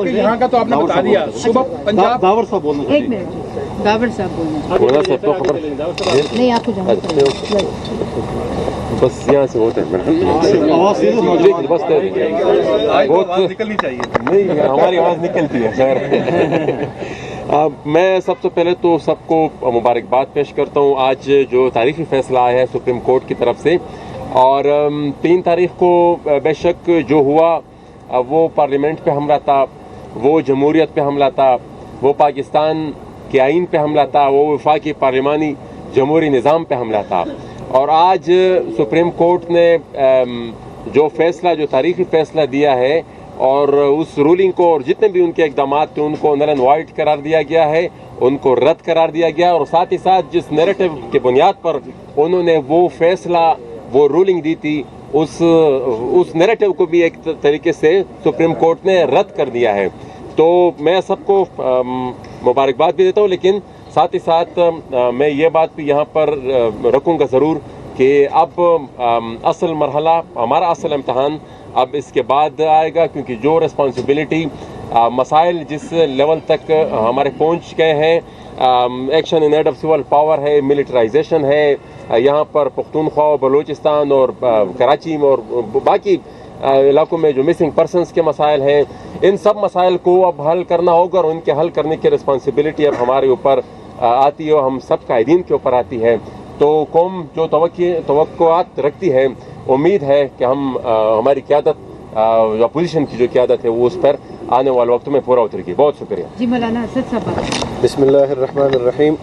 यहाँ का तो आपने बता दिया। सुबह पंजाब दावर साहब बोलना एक मिनट दावर साहब बोलना बोला सब तो खबर नहीं आपको जाना पड़ेगा। बस यहाँ से होते हैं आवाज सीधे बस बहुत निकलनी चाहिए। नहीं हमारी आवाज़ निकलती है खैर। मैं सबसे पहले तो सबको मुबारकबाद पेश करता हूँ आज जो तारीखी फैसला आया है सुप्रीम कोर्ट की तरफ से। और 3 तारीख को बेशक जो हुआ वो पार्लियामेंट पे हमला था, वो जमहूरियत पे हमला था, वो पाकिस्तान के आइन पे हमला था, वो वफाकी पार्लिमानी जमहूरी निज़ाम पे हमला था। और आज सुप्रीम कोर्ट ने जो फैसला जो तारीखी फैसला दिया है और उस रूलिंग को और जितने भी उनके इक़दाम थे उनको नल एंड वाइड करार दिया गया है, उनको रद्द करार दिया गया। और साथ ही साथ जिस नैरेटिव के बुनियाद पर उन्होंने वो फैसला वो रूलिंग दी थी उस नैरेटिव को भी एक तरीके से सुप्रीम कोर्ट ने रद्द कर दिया है। तो मैं सबको मुबारकबाद भी देता हूँ, लेकिन साथ ही साथ मैं ये बात भी यहाँ पर रखूँगा ज़रूर कि अब असल मरहला हमारा असल इम्तहान अब इसके बाद आएगा, क्योंकि जो रिस्पॉन्सिबिलिटी मसाइल जिस लेवल तक हमारे पहुँच गए हैं, action in aid of civil power है, मिलिटराइजेशन है, यहाँ पर पख्तूनख्वा और बलूचिस्तान और कराची में और बाकी इलाकों में जो मिसिंग पर्सनस के मसाइल हैं, इन सब मसाइल को अब हल करना होगा और उनके हल करने की रिस्पॉन्सिबिलिटी अब हमारे ऊपर आती है और हम सब कायदीन के ऊपर आती है। तो कौम जो तवक्कुआत रखती है, उम्मीद है कि हम हमारी क़यादत अपोजिशन की जो क़यादत है वो उस पर आने वाले वक्त में पूरा उतरेगी। बहुत शुक्रिया जी। मौलाना असद साहब बिस्मिल्लाहिर्रहमानिर्रहीम।